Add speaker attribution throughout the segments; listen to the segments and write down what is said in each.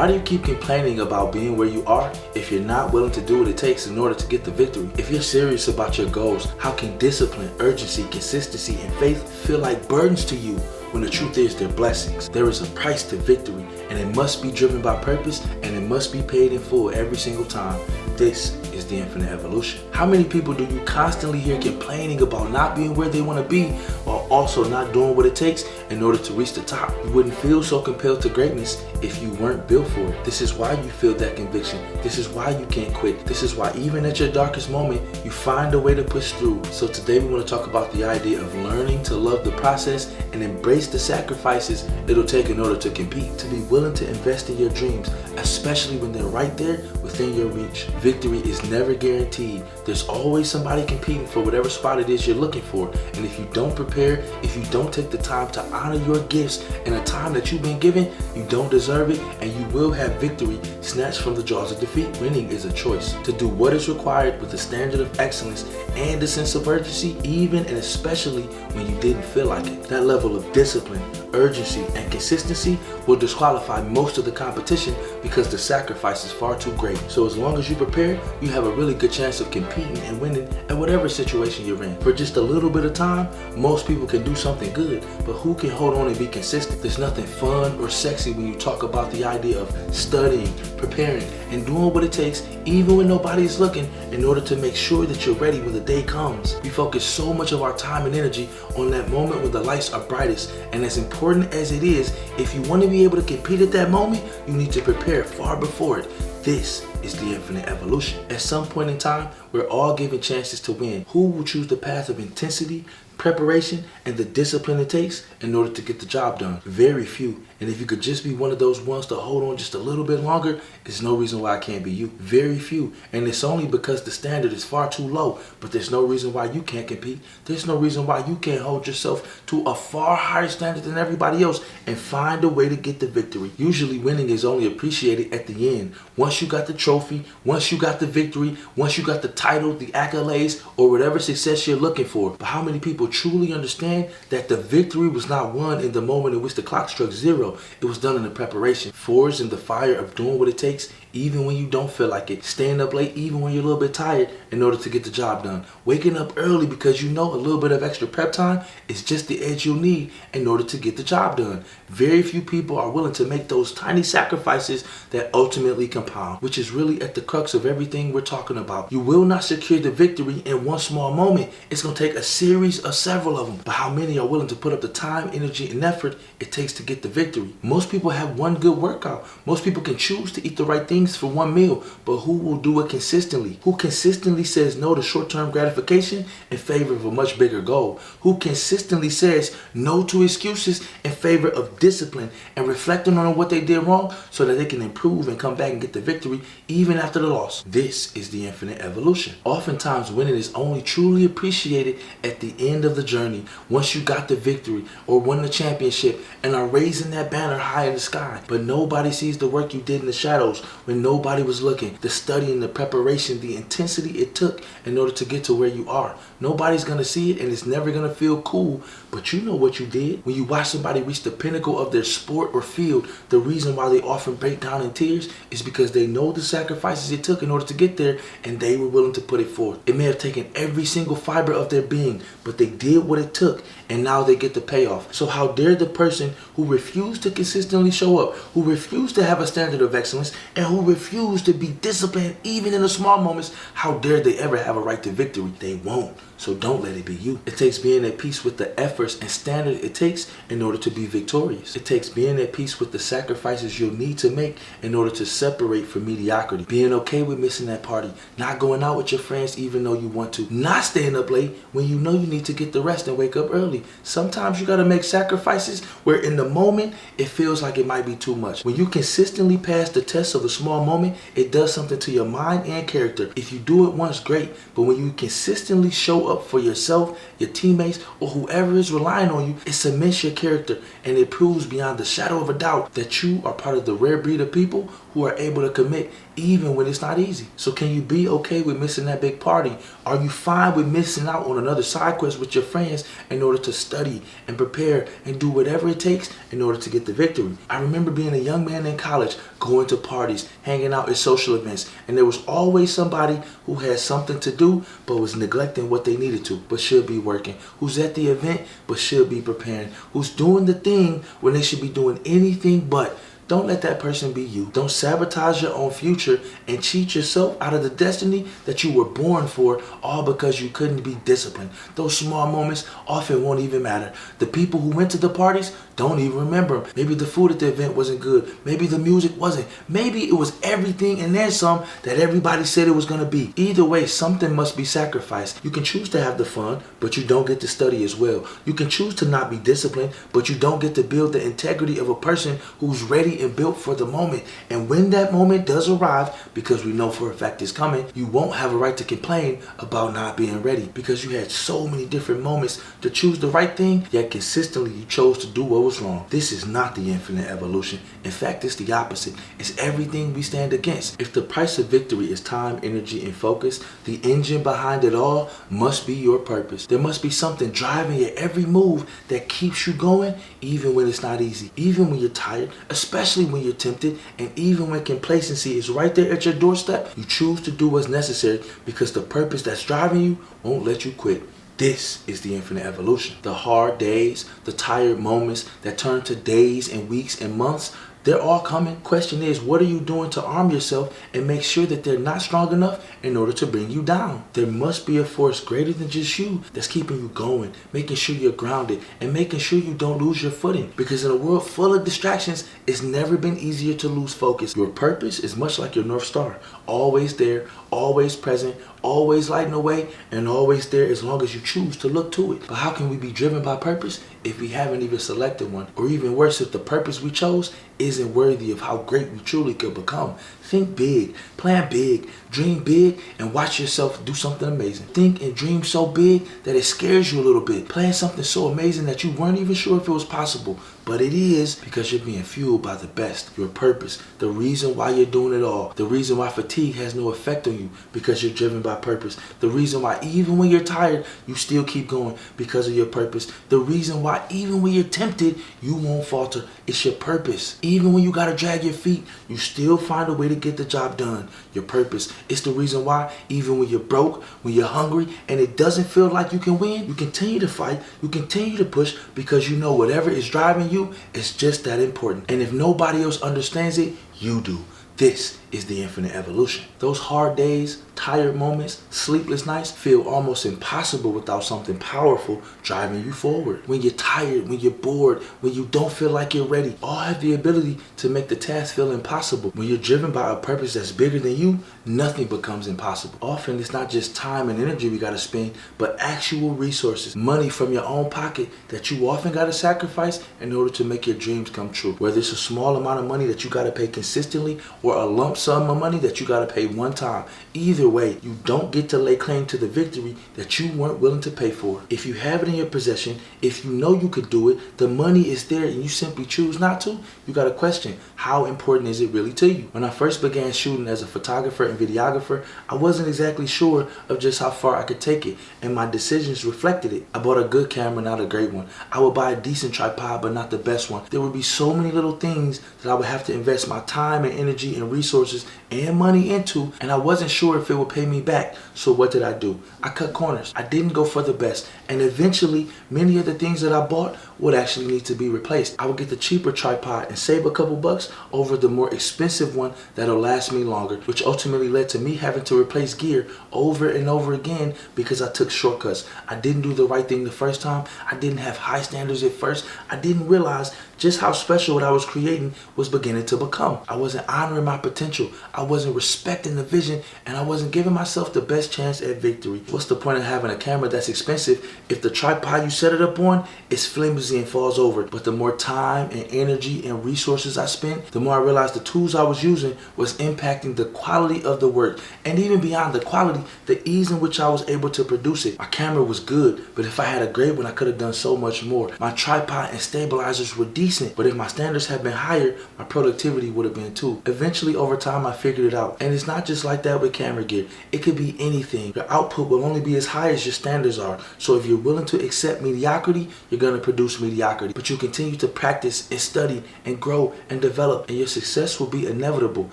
Speaker 1: Why do you keep complaining about being where you are if you're not willing to do what it takes in order to get the victory? If you're serious about your goals, how can discipline, urgency, consistency, and faith feel like burdens to you when the truth is they're blessings? There is a price to victory, and it must be driven by purpose, and it must be paid in full every single time. This is the Infinite Evolution. How many people do you constantly hear complaining about not being where they want to be while also not doing what it takes in order to reach the top? You wouldn't feel so compelled to greatness if you weren't built for it. This is why you feel that conviction. This is why you can't quit. This is why even at your darkest moment, you find a way to push through. So today we want to talk about the idea of learning to love the process and embrace the sacrifices it'll take in order to compete. To be willing to invest in your dreams, especially when they're right there within your reach. Victory is never guaranteed. There's always somebody competing for whatever spot it is you're looking for. And if you don't prepare, if you don't take the time to honor your gifts and the time that you've been given, you don't deserve it, and you will have victory snatched from the jaws of defeat. Winning is a choice to do what is required with a standard of excellence and a sense of urgency, even and especially when you didn't feel like it. That level of discipline, urgency, and consistency will disqualify most of the competition because the sacrifice is far too great. So as long as you prepare, you have a really good chance of competing and winning at whatever situation you're in. For just a little bit of time, most people can do something good, but who can hold on and be consistent? There's nothing fun or sexy when you talk about the idea of studying, preparing, and doing what it takes even when nobody is looking in order to make sure that you're ready when the day comes. We focus so much of our time and energy on that moment when the lights are brightest, and as important as it is, if you want to be able to compete at that moment, you need to prepare far before it. This is the Infinite Evolution. At some point in time, we're all given chances to win. Who will choose the path of intensity, preparation, and the discipline it takes in order to get the job done? Very few. And if you could just be one of those ones to hold on just a little bit longer, there's no reason why it can't be you. Very few. And it's only because the standard is far too low. But there's no reason why you can't compete. There's no reason why you can't hold yourself to a far higher standard than everybody else and find a way to get the victory. Usually winning is only appreciated at the end. Once you got the trophy, once you got the victory, once you got the title, the accolades, or whatever success you're looking for. But how many people truly understand that the victory was not won in the moment in which the clock struck zero? It was done in the preparation. Forged in the fire of doing what it takes even when you don't feel like it. Staying up late even when you're a little bit tired in order to get the job done. Waking up early because you know a little bit of extra prep time is just the edge you'll need in order to get the job done. Very few people are willing to make those tiny sacrifices that ultimately compound, which is really at the crux of everything we're talking about. You will not secure the victory in one small moment. It's going to take a series of several of them. But how many are willing to put up the time, energy, and effort it takes to get the victory? Most people have one good workout. Most people can choose to eat the right things for one meal, but who will do it consistently? Who consistently says no to short-term gratification in favor of a much bigger goal? Who consistently says no to excuses in favor of discipline and reflecting on what they did wrong so that they can improve and come back and get the victory even after the loss? This is the Infinite Evolution. Oftentimes winning is only truly appreciated at the end of the journey, once you got the victory or won the championship and are raising that banner high in the sky. But nobody sees the work you did in the shadows when nobody was looking, the studying, the preparation, the intensity it took in order to get to where you are. Nobody's gonna see it, and it's never gonna feel cool, but you know what you did. When you watch somebody reach the pinnacle of their sport or field, the reason why they often break down in tears is because they know the sacrifices it took in order to get there, and they were willing to put it forth. It may have taken every single fiber of their being, but they did what it took, and now they get the payoff. So how dare the person who refused to consistently show up, who refused to have a standard of excellence, and who refused to be disciplined even in the small moments, how dare they ever have a right to victory? They won't. So don't let it be you. It takes being at peace with the efforts and standard it takes in order to be victorious. It takes being at peace with the sacrifices you'll need to make in order to separate from mediocrity. Being okay with missing that party, not going out with your friends even though you want to, not staying up late when you know you need to get the rest and wake up early. Sometimes you gotta make sacrifices where in the moment it feels like it might be too much. When you consistently pass the test of the small small moment, it does something to your mind and character. If you do it once, great, but when you consistently show up for yourself, your teammates, or whoever is relying on you, it cements your character, and it proves beyond the shadow of a doubt that you are part of the rare breed of people who are able to commit even when it's not easy. So can you be okay with missing that big party? Are you fine with missing out on another side quest with your friends in order to study and prepare and do whatever it takes in order to get the victory? I remember being a young man in college, going to parties, hanging out at social events, and there was always somebody who had something to do but was neglecting what they needed to, but should be working, who's at the event but should be preparing, who's doing the thing when they should be doing anything but. Don't let that person be you. Don't sabotage your own future and cheat yourself out of the destiny that you were born for, all because you couldn't be disciplined. Those small moments often won't even matter. The people who went to the parties don't even remember them. Maybe the food at the event wasn't good. Maybe the music wasn't. Maybe it was everything and then some that everybody said it was going to be. Either way, something must be sacrificed. You can choose to have the fun, but you don't get to study as well. You can choose to not be disciplined, but you don't get to build the integrity of a person who's ready and built for the moment. And when that moment does arrive, because we know for a fact it's coming, you won't have a right to complain about not being ready, because you had so many different moments to choose the right thing, yet consistently you chose to do what was wrong. This is not the infinite evolution. In fact, it's the opposite. It's everything we stand against. If the price of victory is time, energy, and focus, the engine behind it all must be your purpose. There must be something driving your every move that keeps you going, even when it's not easy, even when you're tired, especially when you're tempted, and even when complacency is right there at your doorstep. You choose to do what's necessary because the purpose that's driving you won't let you quit. This is the infinite evolution. The hard days, the tired moments that turn to days and weeks and months, they're all coming. Question is, what are you doing to arm yourself and make sure that they're not strong enough in order to bring you down? There must be a force greater than just you that's keeping you going, making sure you're grounded, and making sure you don't lose your footing. Because in a world full of distractions, it's never been easier to lose focus. Your purpose is much like your North Star. Always there, always present, always lighting the way, and always there as long as you choose to look to it. But how can we be driven by purpose if we haven't even selected one? Or even worse, if the purpose we chose isn't worthy of how great we truly could become. Think big, plan big, dream big, and watch yourself do something amazing. Think and dream so big that it scares you a little bit. Plan something so amazing that you weren't even sure if it was possible. But it is, because you're being fueled by the best, your purpose, the reason why you're doing it all, the reason why fatigue has no effect on you, because you're driven by purpose, the reason why even when you're tired, you still keep going because of your purpose, the reason why even when you're tempted, you won't falter. It's your purpose. Even when you gotta drag your feet, you still find a way to get the job done. Your purpose. It's the reason why even when you're broke, when you're hungry, and it doesn't feel like you can win, you continue to fight, you continue to push, because you know whatever is driving you is just that important. And if nobody else understands it, you do. This is the infinite evolution. Those hard days, tired moments, sleepless nights feel almost impossible without something powerful driving you forward. When you're tired, when you're bored, when you don't feel like you're ready, all have the ability to make the task feel impossible. When you're driven by a purpose that's bigger than you, nothing becomes impossible. Often it's not just time and energy we gotta spend, but actual resources, money from your own pocket that you often gotta sacrifice in order to make your dreams come true. Whether it's a small amount of money that you gotta pay consistently, or a lump sum of money that you gotta pay one time. Either way, you don't get to lay claim to the victory that you weren't willing to pay for. If you have it in your possession, if you know you could do it, the money is there and you simply choose not to, you gotta question, how important is it really to you? When I first began shooting as a photographer and videographer, I wasn't exactly sure of just how far I could take it, and my decisions reflected it. I bought a good camera, not a great one. I would buy a decent tripod, but not the best one. There would be so many little things that I would have to invest my time and energy and resources and money into, and I wasn't sure if it would pay me back. So what did I do? I cut corners. I didn't go for the best, and eventually many of the things that I bought would actually need to be replaced. I would get the cheaper tripod and save a couple bucks over the more expensive one that'll last me longer, which ultimately led to me having to replace gear over and over again because I took shortcuts. I didn't do the right thing the first time. I didn't have high standards at first. I didn't realize just how special what I was creating was beginning to become. I wasn't honoring my potential. I wasn't respecting the vision, and I wasn't giving myself the best chance at victory. What's the point of having a camera that's expensive if the tripod you set it up on is flimsy and falls over? But the more time and energy and resources I spent, the more I realized the tools I was using was impacting the quality of the work, and even beyond the quality, the ease in which I was able to produce it. My camera was good, but if I had a great one, I could have done so much more. My tripod and stabilizers were decent, but if my standards had been higher, my productivity would have been too. Eventually, over time, I figured it out. And it's not just like that with camera gear. It could be anything. Your output will only be as high as your standards are. So if you're willing to accept mediocrity, you're going to produce mediocrity. But you continue to practice and study and grow and develop, and your success will be inevitable.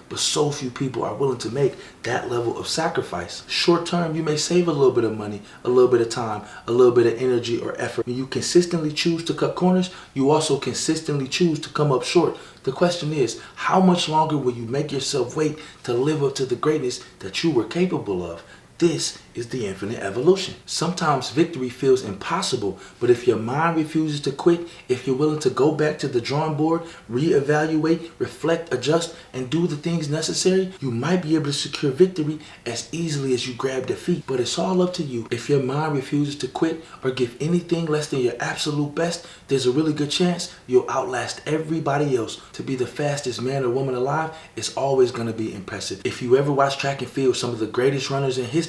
Speaker 1: But so few people are willing to make that level of sacrifice. Short term, you may save a little bit of money, a little bit of time, a little bit of energy or effort. When you consistently choose to cut corners, you also consistently choose to come up short. The question is, how much longer will you make yourself wait to live up to the greatness that you were capable of? This is the infinite evolution. Sometimes victory feels impossible, but if your mind refuses to quit, if you're willing to go back to the drawing board, reevaluate, reflect, adjust, and do the things necessary, you might be able to secure victory as easily as you grab defeat. But it's all up to you. If your mind refuses to quit or give anything less than your absolute best, there's a really good chance you'll outlast everybody else. To be the fastest man or woman alive is always going to be impressive. If you ever watch track and field, some of the greatest runners in history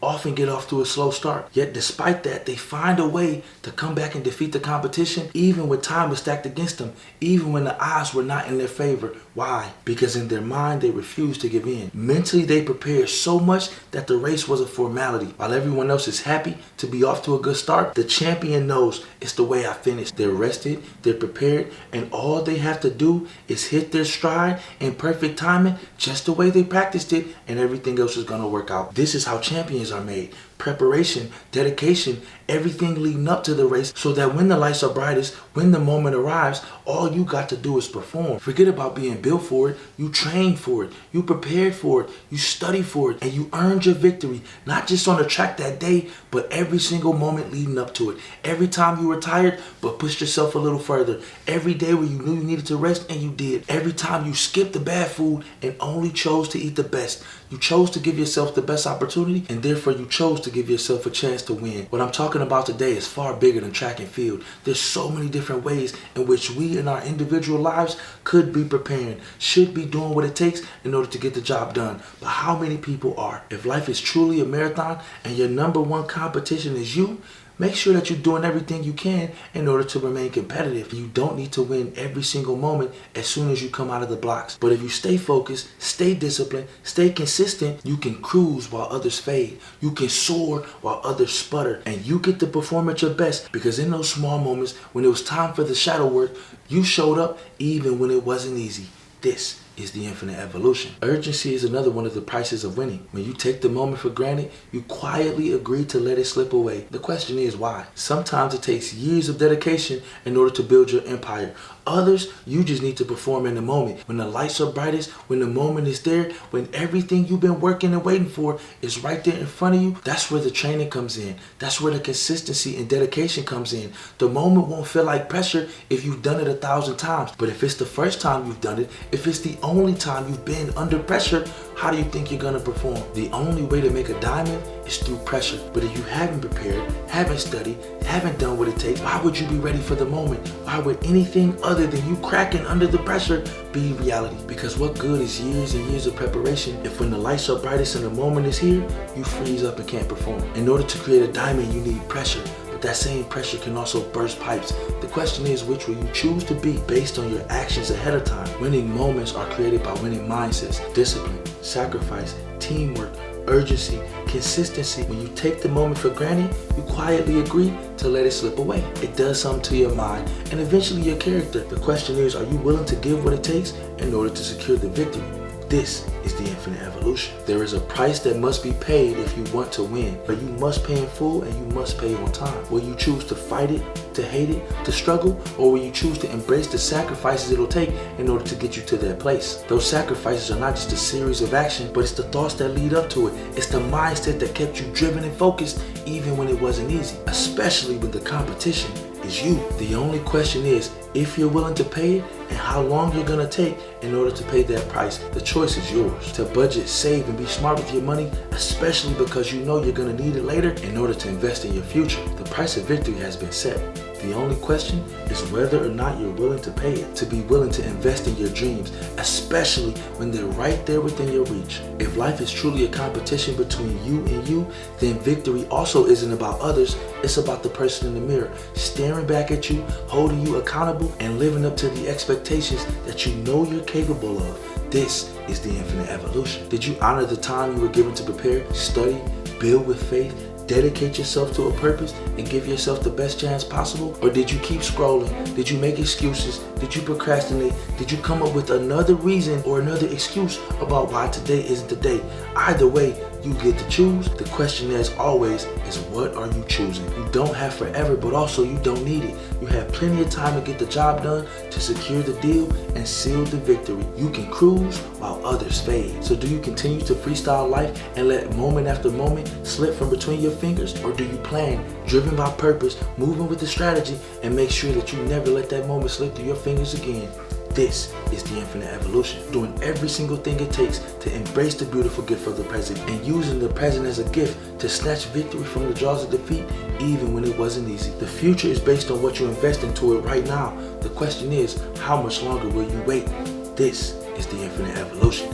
Speaker 1: often get off to a slow start. Yet despite that, they find a way to come back and defeat the competition even when time was stacked against them, even when the odds were not in their favor. Why? Because in their mind, they refused to give in. Mentally, they prepared so much that the race was a formality. While everyone else is happy to be off to a good start, the champion knows it's the way I finished. They're rested, they're prepared, and all they have to do is hit their stride in perfect timing, just the way they practiced it, and everything else is going to work out. This is how champions are made. Preparation, dedication, everything leading up to the race, so that when the lights are brightest, when the moment arrives, all you got to do is perform. Forget about being built for it. You trained for it. You prepared for it. You studied for it. And you earned your victory, not just on the track that day, but every single moment leading up to it. Every time you were tired, but pushed yourself a little further. Every day where you knew you needed to rest, and you did. Every time you skipped the bad food and only chose to eat the best. You chose to give yourself the best opportunity, and therefore you chose to give yourself a chance to win. What I'm talking about today is far bigger than track and field. There's so many different ways in which we in our individual lives could be preparing, should be doing what it takes in order to get the job done. But how many people are? If life is truly a marathon and your number one competition is you, make sure that you're doing everything you can in order to remain competitive. You don't need to win every single moment as soon as you come out of the blocks. But if you stay focused, stay disciplined, stay consistent, you can cruise while others fade. You can soar while others sputter. And you get to perform at your best, because in those small moments when it was time for the shadow work, you showed up even when it wasn't easy. This is the infinite evolution. Urgency is another one of the prices of winning. When you take the moment for granted, you quietly agree to let it slip away. The question is why? Sometimes it takes years of dedication in order to build your empire. Others, you just need to perform in the moment. When the lights are brightest, when the moment is there, when everything you've been working and waiting for is right there in front of you, that's where the training comes in. That's where the consistency and dedication comes in. The moment won't feel like pressure if you've done it 1,000 times. But if it's the first time you've done it, if it's the only time you've been under pressure, how do you think you're gonna perform? The only way to make a diamond is through pressure. But if you haven't prepared, haven't studied, haven't done what it takes, why would you be ready for the moment? Why would anything other than you cracking under the pressure be reality? Because what good is years and years of preparation if when the lights are brightest and the moment is here, you freeze up and can't perform? In order to create a diamond, you need pressure. But that same pressure can also burst pipes. The question is, which will you choose to be based on your actions ahead of time? Winning moments are created by winning mindsets, discipline, sacrifice, teamwork, urgency, consistency. When you take the moment for granted, you quietly agree to let it slip away. It does something to your mind and eventually your character. The question is, are you willing to give what it takes in order to secure the victory? This is the infinite evolution. There is a price that must be paid if you want to win, but you must pay in full and you must pay on time. Will you choose to fight it, to hate it, to struggle, or will you choose to embrace the sacrifices it'll take in order to get you to that place? Those sacrifices are not just a series of actions, but it's the thoughts that lead up to it. It's the mindset that kept you driven and focused even when it wasn't easy, especially when the competition is you. The only question is If you're willing to pay it, and how long you're gonna take in order to pay that price, the choice is yours. To budget, save, and be smart with your money, especially because you know you're gonna need it later in order to invest in your future. The price of victory has been set. The only question is whether or not you're willing to pay it, to be willing to invest in your dreams, especially when they're right there within your reach. If life is truly a competition between you and you, then victory also isn't about others, it's about the person in the mirror, staring back at you, holding you accountable, and living up to the expectations that you know you're capable of. This is the infinite evolution. Did you honor the time you were given to prepare, study, build with faith, dedicate yourself to a purpose, and give yourself the best chance possible? Or did you keep scrolling? Did you make excuses? Did you procrastinate? Did you come up with another reason or another excuse about why today isn't the day? Either way, you get to choose. The question as always is, what are you choosing? You don't have forever, but also you don't need it. You have plenty of time to get the job done, to secure the deal, and seal the victory. You can cruise while others fade. So do you continue to freestyle life and let moment after moment slip from between your fingers? Or do you plan, driven by purpose, moving with the strategy, and make sure that you never let that moment slip through your fingers again? This is the infinite evolution. Doing every single thing it takes to embrace the beautiful gift of the present, and using the present as a gift to snatch victory from the jaws of defeat, even when it wasn't easy. The future is based on what you invest into it right now. The question is, how much longer will you wait? This is the infinite evolution.